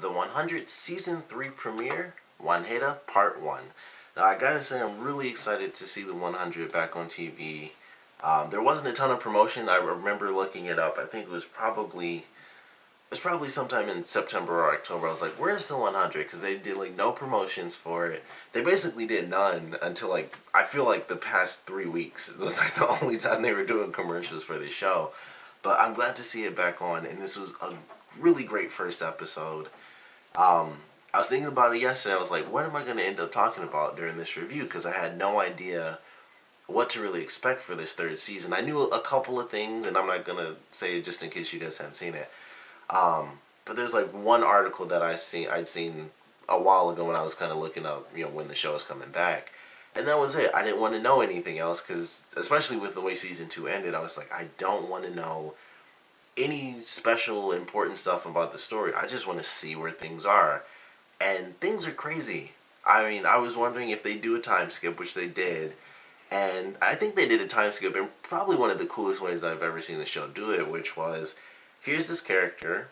the 100 Season 3 premiere, Wanheda Part 1. Now, I gotta say, I'm really excited to see the 100 back on TV. There wasn't a ton of promotion. I remember looking it up. I think it was probably sometime in September or October. I was like, where's the 100? Because they did like no promotions for it. They basically did none until like, I feel like the past 3 weeks. It was like the only time they were doing commercials for this show. But I'm glad to see it back on, and this was a really great first episode. I was thinking about it yesterday. I was like, what am I going to end up talking about during this review? Because I had no idea what to really expect for this third season. I knew a couple of things, and I'm not going to say it just in case you guys hadn't seen it. But there's like one article that I'd seen a while ago when I was kind of looking up, when the show is coming back. And that was it. I didn't want to know anything else because, especially with the way season 2 ended, I was like, I don't want to know any special important stuff about the story. I just want to see where things are. And things are crazy. I mean, I was wondering if they do a time skip, which they did. And I think they did a time skip in probably one of the coolest ways I've ever seen the show do it, which was, here's this character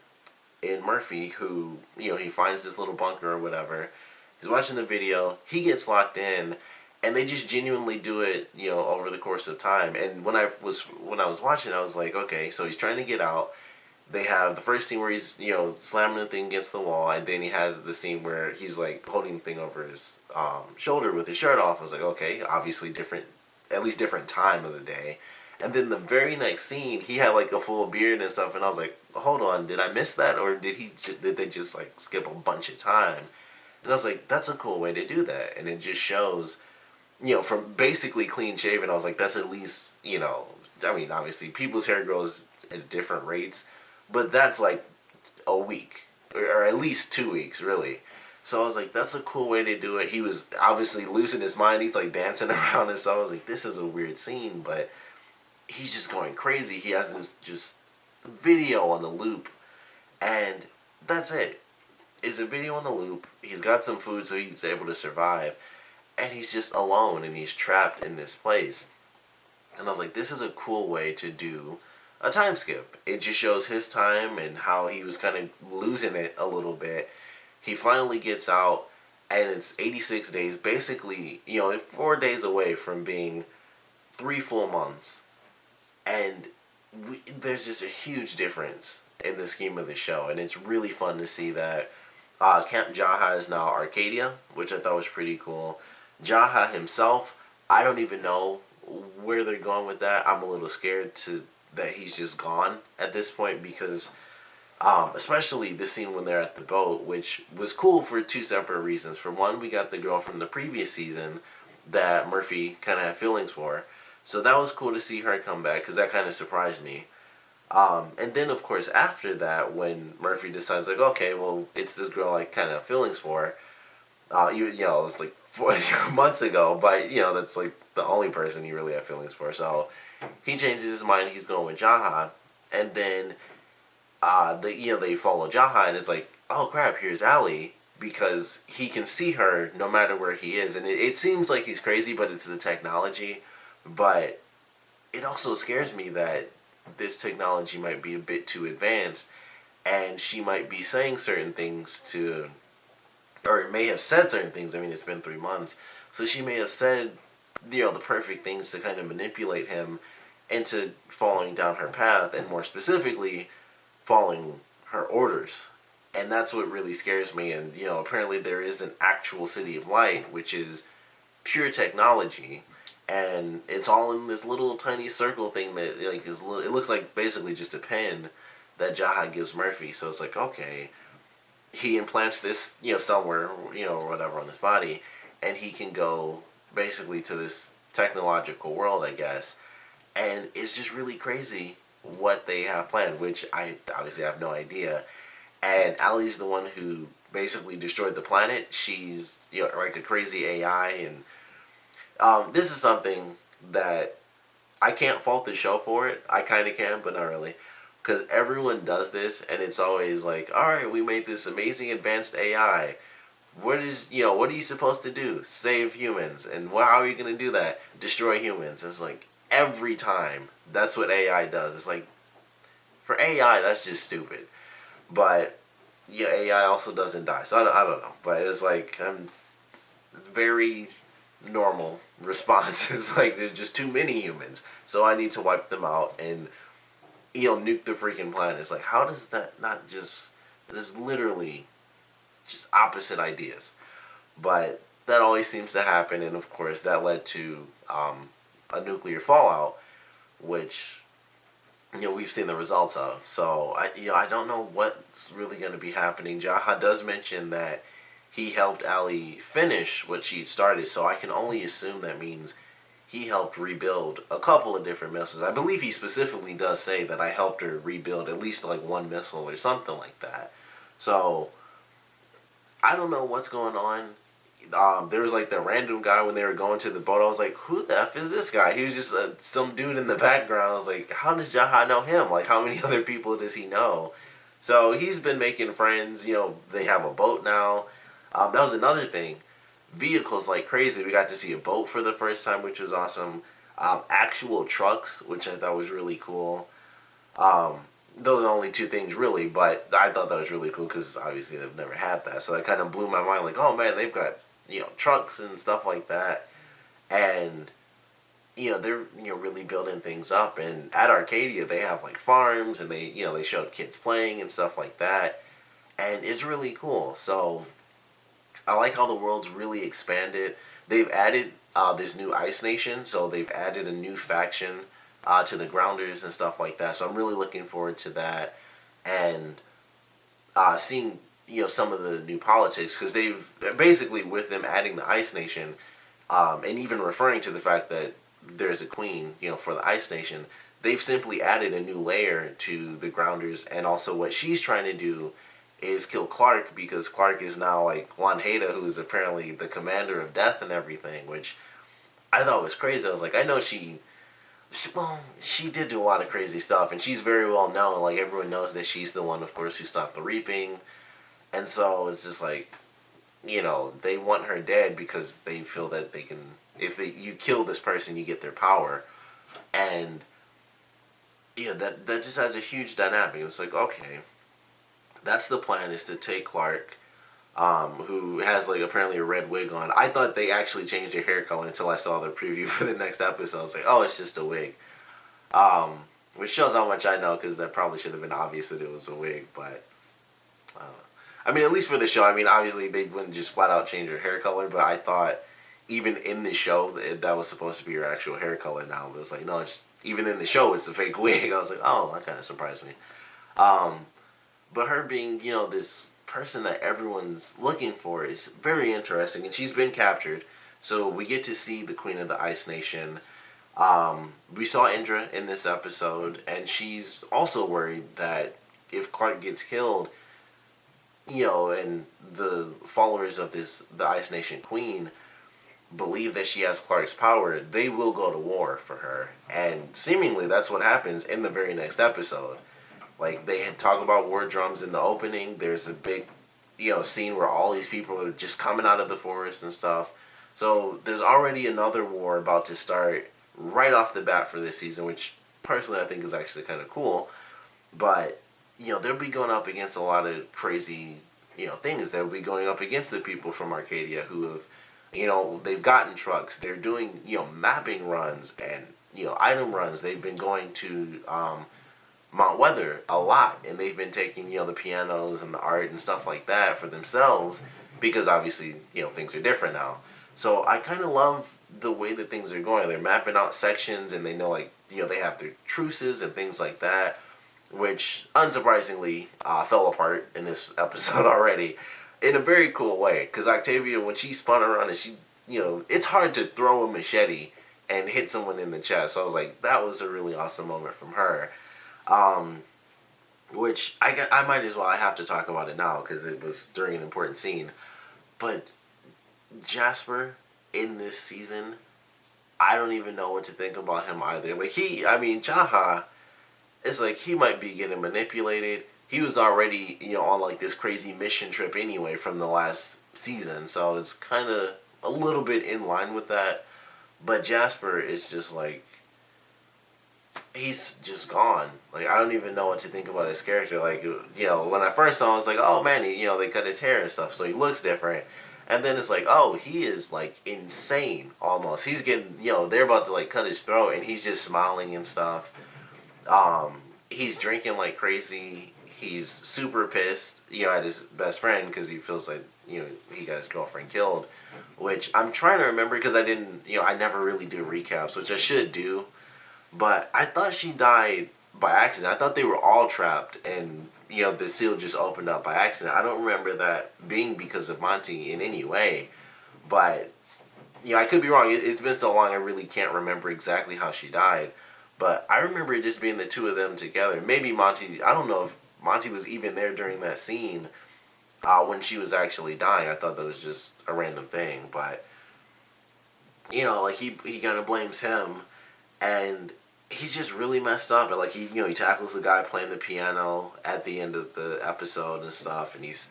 in Murphy who, he finds this little bunker or whatever. He's watching the video. He gets locked in. And they just genuinely do it, over the course of time. And when I was watching, I was like, okay, so he's trying to get out. They have the first scene where he's, slamming the thing against the wall, and then he has the scene where he's like holding the thing over his shoulder with his shirt off. I was like, okay, obviously different, at least different time of the day. And then the very next scene, he had like a full beard and stuff, and I was like, hold on, did I miss that, or did they just like skip a bunch of time? And I was like, that's a cool way to do that, and it just shows. From basically clean shaven, I was like, that's at least, I mean, obviously, people's hair grows at different rates, but that's like a week, or at least 2 weeks, really. So I was like, that's a cool way to do it. He was obviously losing his mind. He's like dancing around and so I was like, this is a weird scene, but he's just going crazy. He has this just video on the loop, and that's it. It's a video on the loop. He's got some food so he's able to survive. And he's just alone and he's trapped in this place. And I was like, this is a cool way to do a time skip. It just shows his time and how he was kind of losing it a little bit. He finally gets out, and it's 86 days, basically, 4 days away from being 3 full months. And there's just a huge difference in the scheme of the show. And it's really fun to see that Camp Jaha is now Arcadia, which I thought was pretty cool. Jaha himself, I don't even know where they're going with that. I'm a little scared that he's just gone at this point because, especially this scene when they're at the boat, which was cool for 2 separate reasons. For one, we got the girl from the previous season that Murphy kind of had feelings for. So that was cool to see her come back because that kind of surprised me. And then, of course, after that, when Murphy decides, like, okay, well, it's this girl I kind of have feelings for. It was like 4 months ago, but that's like the only person he really had feelings for. So he changes his mind. He's going with Jaha, and then they follow Jaha, and it's like, oh crap, here's Ali, because he can see her no matter where he is, and it seems like he's crazy, but it's the technology. But it also scares me that this technology might be a bit too advanced, and she might be saying certain things to. Or it may have said certain things. I mean, it's been 3 months. So she may have said, the perfect things to kind of manipulate him into following down her path, and more specifically, following her orders. And that's what really scares me. And, apparently there is an actual City of Light, which is pure technology. And it's all in this little tiny circle thing that, like, it looks like basically just a pen that Jaha gives Murphy. So it's like, okay, he implants this, somewhere, or whatever on his body, and he can go basically to this technological world, I guess. And it's just really crazy what they have planned, which I obviously have no idea. And Allie's the one who basically destroyed the planet. She's, like a crazy AI, and this is something that I can't fault the show for it. I kind of can, but not really. Because everyone does this, and it's always like, alright, we made this amazing advanced AI. What are you supposed to do? Save humans. And how are you going to do that? Destroy humans. It's like, every time, that's what AI does. It's like, for AI, that's just stupid. But yeah, AI also doesn't die. So I don't know, but it's like very normal response. It's like there's just too many humans, so I need to wipe them out and nuke the freaking planet. It's like, how does that not just? There's literally just opposite ideas, but that always seems to happen, and of course that led to a nuclear fallout, which we've seen the results of. So I don't know what's really going to be happening. Jaha does mention that he helped Ali finish what she'd started, so I can only assume that means he helped rebuild a couple of different missiles. I believe he specifically does say that I helped her rebuild at least like one missile or something like that. So I don't know what's going on. There was like the random guy when they were going to the boat. I was like, who the F is this guy? He was just some dude in the background. I was like, how does Jaha know him? Like, how many other people does he know? So he's been making friends. They have a boat now. That was another thing. Vehicles like crazy. We got to see a boat for the first time, which was awesome. Actual trucks, which I thought was really cool. Those are the only two things really, but I thought that was really cool because obviously they've never had that. So that kind of blew my mind. Like, oh man, they've got trucks and stuff like that, and they're really building things up. And at Arcadia, they have like farms, and they showed kids playing and stuff like that, and it's really cool. So I like how the world's really expanded. They've added this new Ice Nation, so they've added a new faction to the Grounders and stuff like that. So I'm really looking forward to that, and seeing some of the new politics, because they've basically, with them adding the Ice Nation, and even referring to the fact that there's a queen for the Ice Nation, they've simply added a new layer to the Grounders. And also what she's trying to do is kill Clarke, because Clarke is now like Wanheda, who is apparently the commander of death and everything, which I thought was crazy. I was like, I know she did do a lot of crazy stuff, and she's very well known. Like, everyone knows that she's the one, of course, who stopped the reaping. And so it's just like, they want her dead because they feel that they can, if you kill this person, you get their power. And that just adds a huge dynamic. It's like, okay, that's the plan, is to take Clarke, who has like apparently a red wig on. I thought they actually changed her hair color until I saw the preview for the next episode. I was like, oh, it's just a wig. Which shows how much I know, because that probably should have been obvious that it was a wig, but I don't know. I mean, at least for the show, I mean, obviously they wouldn't just flat out change her hair color, but I thought even in the show that was supposed to be her actual hair color now. But it's like, no, even in the show it's a fake wig. I was like, oh, that kind of surprised me. But her being, this person that everyone's looking for is very interesting, and she's been captured. So we get to see the Queen of the Ice Nation. We saw Indra in this episode, and she's also worried that if Clarke gets killed, and the followers of the Ice Nation Queen believe that she has Clarke's power, they will go to war for her. And seemingly that's what happens in the very next episode. Like, they had talk about war drums in the opening. There's a big, scene where all these people are just coming out of the forest and stuff. So there's already another war about to start right off the bat for this season, which personally I think is actually kind of cool. But, they'll be going up against a lot of crazy, things. They'll be going up against the people from Arcadia who have, they've gotten trucks. They're doing, mapping runs and, item runs. They've been going to Mount Weather a lot, and they've been taking, the pianos and the art and stuff like that for themselves, because obviously, things are different now. So I kind of love the way that things are going. They're mapping out sections, and they know, like, they have their truces and things like that, which unsurprisingly fell apart in this episode already in a very cool way. Because Octavia, when she spun around and she, it's hard to throw a machete and hit someone in the chest. So I was like, that was a really awesome moment from her. Which I might as well, I have to talk about it now because it was during an important scene. But Jasper in this season, I don't even know what to think about him either. Like, Jaha, it's like he might be getting manipulated. He was already, on like this crazy mission trip anyway from the last season, so it's kind of a little bit in line with that. But Jasper is just like, he's just gone. Like, I don't even know what to think about his character. Like, when I first saw him, I was like, oh man, they cut his hair and stuff, so he looks different. And then it's like, oh, he is like insane almost. He's getting, they're about to like cut his throat, and he's just smiling and stuff. He's drinking like crazy. He's super pissed, at his best friend because he feels like, he got his girlfriend killed. Which I'm trying to remember because I didn't, I never really do recaps, which I should do. But I thought she died by accident. I thought they were all trapped and, the seal just opened up by accident. I don't remember that being because of Monty in any way. But, I could be wrong. It's been so long I really can't remember exactly how she died. But I remember it just being the two of them together. Maybe Monty, I don't know if Monty was even there during that scene when she was actually dying. I thought that was just a random thing. But, like he kind of blames him. And he's just really messed up. And like he tackles the guy playing the piano at the end of the episode and stuff. And he's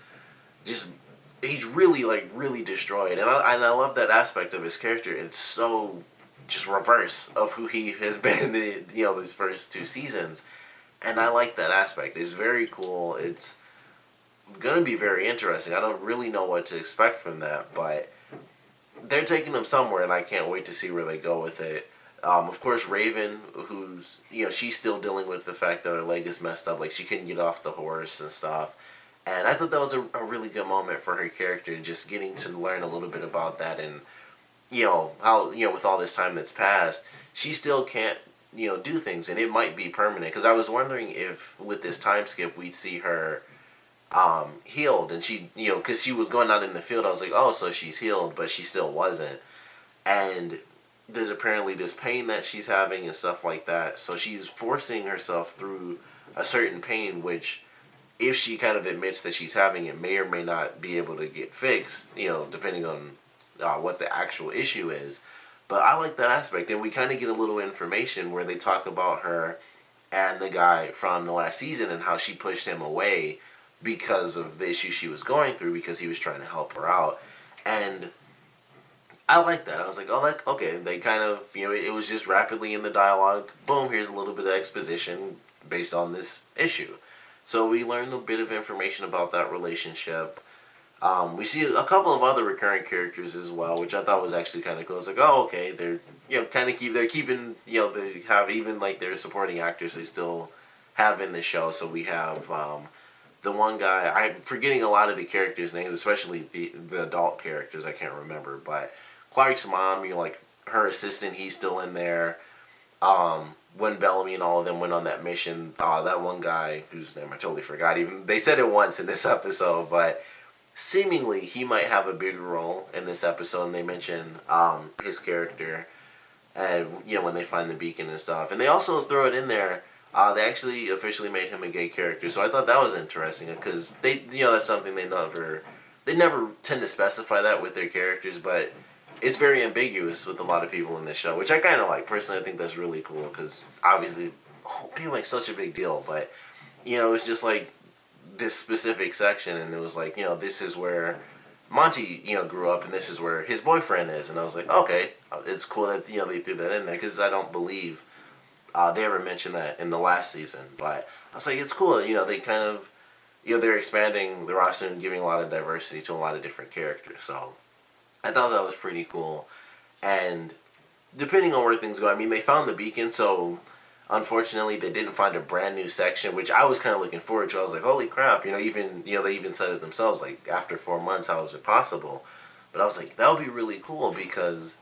really like really destroyed. And I love that aspect of his character. It's so just reverse of who he has been in the these first two seasons. And I like that aspect. It's very cool. It's gonna be very interesting. I don't really know what to expect from that, but they're taking him somewhere, and I can't wait to see where they go with it. Of course, Raven, who's, she's still dealing with the fact that her leg is messed up. Like, she couldn't get off the horse and stuff. And I thought that was a really good moment for her character, just getting to learn a little bit about that. And, how, with all this time that's passed, she still can't, do things. And it might be permanent. Because I was wondering if, with this time skip, we'd see her healed. And she, because she was going out in the field, I was like, oh, so she's healed. But she still wasn't. And there's apparently this pain that she's having and stuff like that. So she's forcing herself through a certain pain, which, if she kind of admits that she's having it, may or may not be able to get fixed, depending on what the actual issue is. But I like that aspect. And we kind of get a little information where they talk about her and the guy from the last season and how she pushed him away because of the issue she was going through, because he was trying to help her out. And I like that. I was like, oh, okay. They kind of, it was just rapidly in the dialogue. Boom, here's a little bit of exposition based on this issue. So we learned a bit of information about that relationship. We see a couple of other recurring characters as well, which I thought was actually kind of cool. I was like, oh, okay, they're, they're keeping, they have even like their supporting actors they still have in the show. So we have the one guy, I'm forgetting a lot of the characters' names, especially the adult characters, I can't remember, but Clarke's mom, like her assistant, he's still in there. When Bellamy and all of them went on that mission, that one guy whose name I totally forgot. Even they said it once in this episode, but seemingly he might have a bigger role in this episode. And they mention his character, and when they find the beacon and stuff, and they also throw it in there. They actually officially made him a gay character, so I thought that was interesting because they, that's something they never tend to specify that with their characters, but it's very ambiguous with a lot of people in this show, which I kind of like. Personally, I think that's really cool because obviously people make such a big deal, but it's just like this specific section, and it was like, this is where Monty, grew up, and this is where his boyfriend is, and I was like, okay, it's cool that they threw that in there because I don't believe they ever mentioned that in the last season, but I was like, it's cool, they kind of, they're expanding the roster and giving a lot of diversity to a lot of different characters, so I thought that was pretty cool. And depending on where things go, I mean, they found the beacon, so unfortunately they didn't find a brand new section, which I was kind of looking forward to. I was like, holy crap, even they even said it themselves, like after 4 months, how is it possible? But I was like, that would be really cool because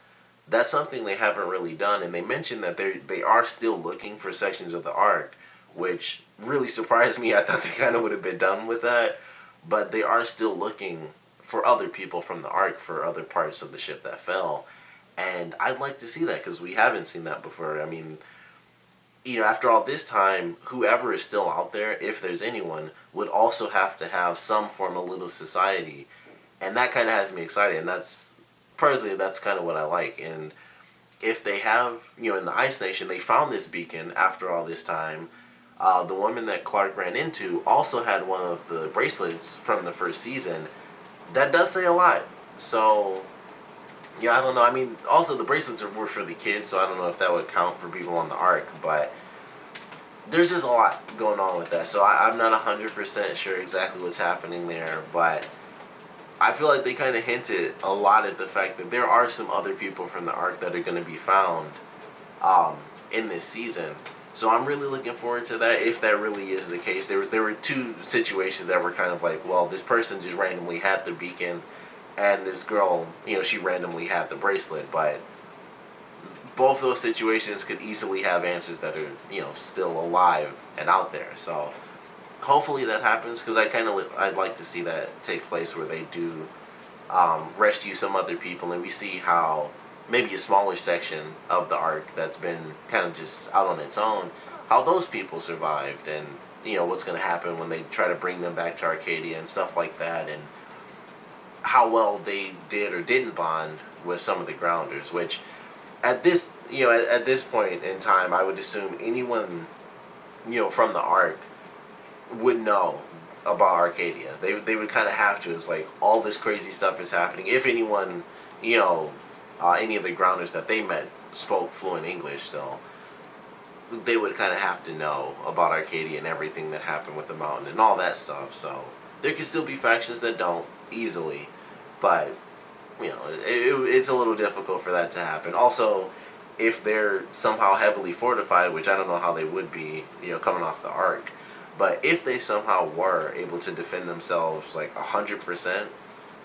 that's something they haven't really done. And they mentioned that they are still looking for sections of the arc, which really surprised me. I thought they kind of would have been done with that, but they are still looking for other people from the arc for other parts of the ship that fell. And I'd like to see that because we haven't seen that before. I mean, after all this time, whoever is still out there, if there's anyone, would also have to have some form of little society. And that kind of has me excited. And personally, that's kind of what I like. And if they have, in the Ice Nation, they found this beacon after all this time. The woman that Clarke ran into also had one of the bracelets from the first season. That does say a lot. So, I don't know. I mean, also the bracelets were for the kids, so I don't know if that would count for people on the arc. But there's just a lot going on with that. So I'm not 100% sure exactly what's happening there, but I feel like they kind of hinted a lot at the fact that there are some other people from the arc that are going to be found in this season. So I'm really looking forward to that, if that really is the case. There were two situations that were kind of like, well, this person just randomly had the beacon, and this girl, she randomly had the bracelet, but both those situations could easily have answers that are, still alive and out there. So hopefully that happens, because I'd like to see that take place where they do rescue some other people, and we see how maybe a smaller section of the arc that's been kind of just out on its own, how those people survived, and what's going to happen when they try to bring them back to Arcadia and stuff like that, and how well they did or didn't bond with some of the grounders. Which at this at this point in time, I would assume anyone from the arc would know about Arcadia. They would kind of have to. It's like all this crazy stuff is happening. If anyone, any of the grounders that they met spoke fluent English still, they would kind of have to know about Arcadia and everything that happened with the mountain and all that stuff. So there could still be factions that don't easily, but it's a little difficult for that to happen. Also, if they're somehow heavily fortified, which I don't know how they would be, coming off the arc, but if they somehow were able to defend themselves like 100%,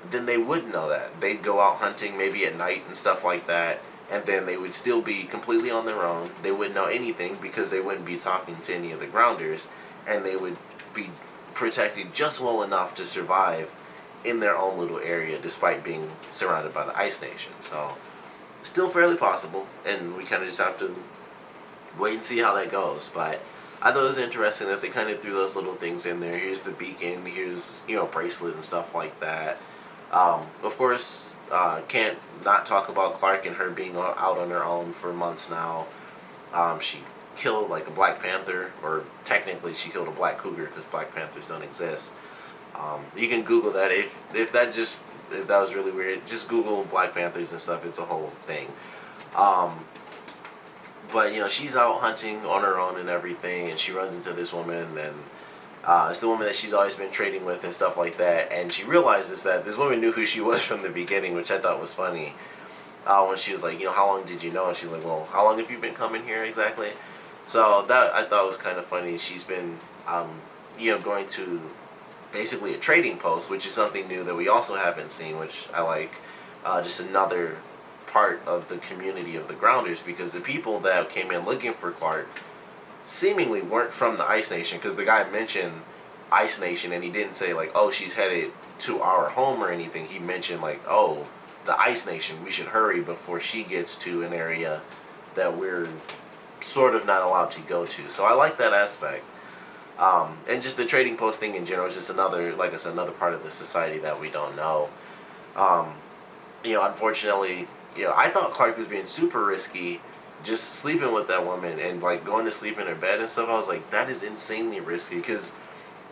then they would know that. They'd go out hunting maybe at night and stuff like that, and then they would still be completely on their own. They wouldn't know anything because they wouldn't be talking to any of the grounders, and they would be protected just well enough to survive in their own little area despite being surrounded by the Ice Nation. So still fairly possible, and we kind of just have to wait and see how that goes. But I thought it was interesting that they kind of threw those little things in there. Here's the beacon, here's, bracelet and stuff like that. Of course, can't not talk about Clarke and her being out on her own for months now. She killed like a Black Panther, or technically she killed a Black Cougar because Black Panthers don't exist. You can Google that if that was really weird. Just Google Black Panthers and stuff. It's a whole thing. But she's out hunting on her own and everything, and she runs into this woman, and it's the woman that she's always been trading with and stuff like that. And she realizes that this woman knew who she was from the beginning, which I thought was funny. When she was like, how long did you know? And she's like, well, how long have you been coming here exactly? So that I thought was kind of funny. She's been, going to basically a trading post, which is something new that we also haven't seen, which I like. Just another part of the community of the Grounders, because the people that came in looking for Clarke seemingly weren't from the Ice Nation, because the guy mentioned Ice Nation and he didn't say like, oh, she's headed to our home or anything. He mentioned like, oh, the Ice Nation, we should hurry before she gets to an area that we're sort of not allowed to go to. So I like that aspect. And just the trading post thing in general is just another, like I said, another part of the society that we don't know. Unfortunately, I thought Clarke was being super risky, just sleeping with that woman and like going to sleep in her bed and stuff. I was like, that is insanely risky, because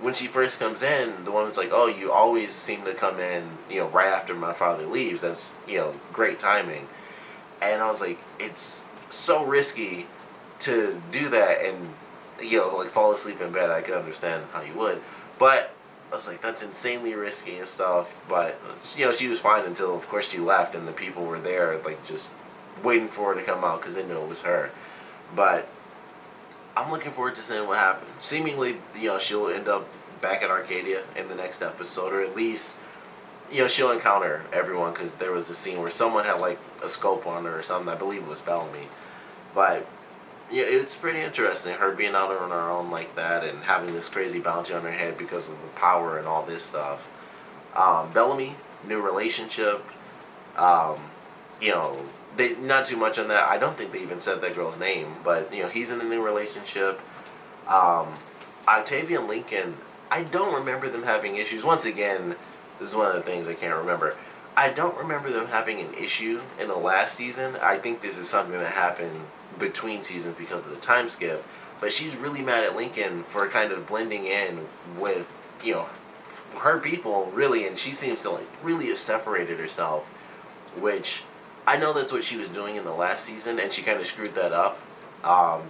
when she first comes in, the woman's like, oh, you always seem to come in, right after my father leaves. That's, great timing. And I was like, it's so risky to do that and, like fall asleep in bed. I could understand how you would. But I was like, that's insanely risky and stuff. But, she was fine until, of course, she left and the people were there, like, just waiting for her to come out because they knew it was her. But I'm looking forward to seeing what happens. Seemingly, she'll end up back at Arcadia in the next episode, or at least, she'll encounter everyone, because there was a scene where someone had, like, a scope on her or something. I believe it was Bellamy. But yeah, it's pretty interesting, her being out on her own like that and having this crazy bounty on her head because of the power and all this stuff. Bellamy, new relationship. They not too much on that. I don't think they even said that girl's name, but he's in a new relationship. Octavia and Lincoln, I don't remember them having issues. Once again, this is one of the things I can't remember. I don't remember them having an issue in the last season. I think this is something that happened between seasons because of the time skip. But she's really mad at Lincoln for kind of blending in with, her people, really, and she seems to, like, really have separated herself, which I know that's what she was doing in the last season, and she kind of screwed that up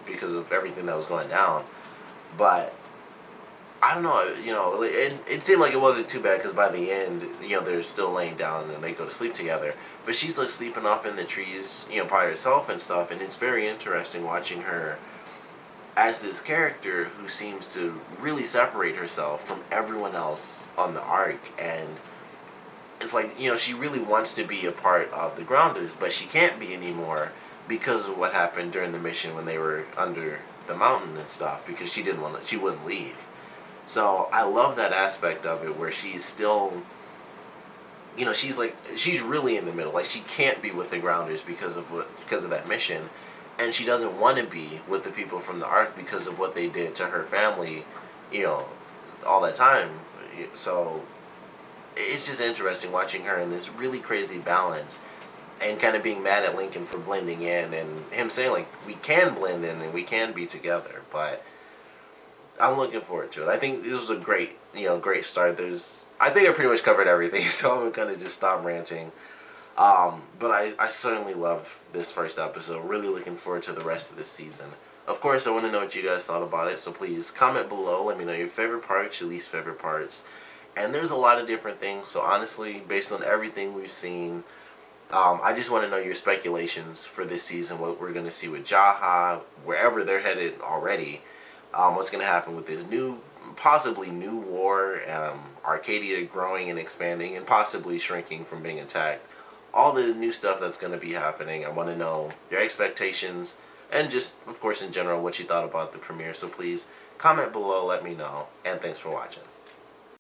because of everything that was going down. But I don't know, you know, it seemed like it wasn't too bad because by the end, you know, they're still laying down and they go to sleep together. But she's like sleeping off in the trees, you know, by herself and stuff. And it's very interesting watching her as this character who seems to really separate herself from everyone else on the arc. And it's like, you know, she really wants to be a part of the Grounders, but she can't be anymore because of what happened during the mission when they were under the mountain and stuff, because she wouldn't leave. So I love that aspect of it where she's still, you know, she's really in the middle. Like, she can't be with the Grounders because of that mission, and she doesn't want to be with the people from the Ark because of what they did to her family, you know, all that time. So it's just interesting watching her in this really crazy balance and kind of being mad at Lincoln for blending in and him saying, like, we can blend in and we can be together. But I'm looking forward to it. I think this was a great start. I think I pretty much covered everything, so I'm gonna just stop ranting. But I certainly love this first episode. Really looking forward to the rest of this season. Of course, I want to know what you guys thought about it, so please comment below. Let me know your favorite parts, your least favorite parts. And there's a lot of different things, so honestly, based on everything we've seen, I just want to know your speculations for this season, what we're going to see with Jaha, wherever they're headed already, what's going to happen with this possibly new war, Arcadia growing and expanding and possibly shrinking from being attacked. All the new stuff that's going to be happening. I want to know your expectations and just, of course, in general, what you thought about the premiere. So please comment below, let me know, and thanks for watching.